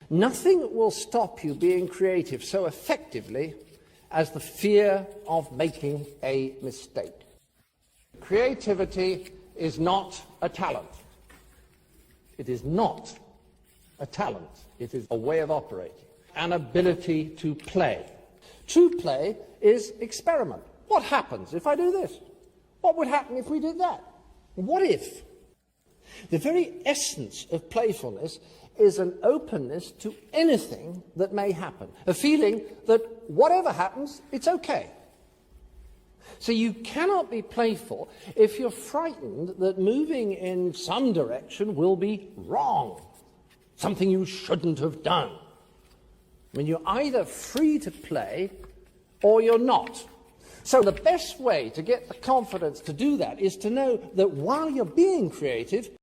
Nothing will stop you being creative so effectively as the fear of making a mistake. Creativity is not a talent. It is not a talent. It is a way of operating, an ability to play. To play is experiment. What happens if I do this? What would happen if we did that? What if? The very essence of playfulness is an openness to anything that may happen, a feeling that whatever happens, it's okay. So you cannot be playful if you're frightened that moving in some direction will be wrong, something you shouldn't have done. I mean, you're either free to play or you're not. So the best way to get the confidence to do that is to know that while you're being creative,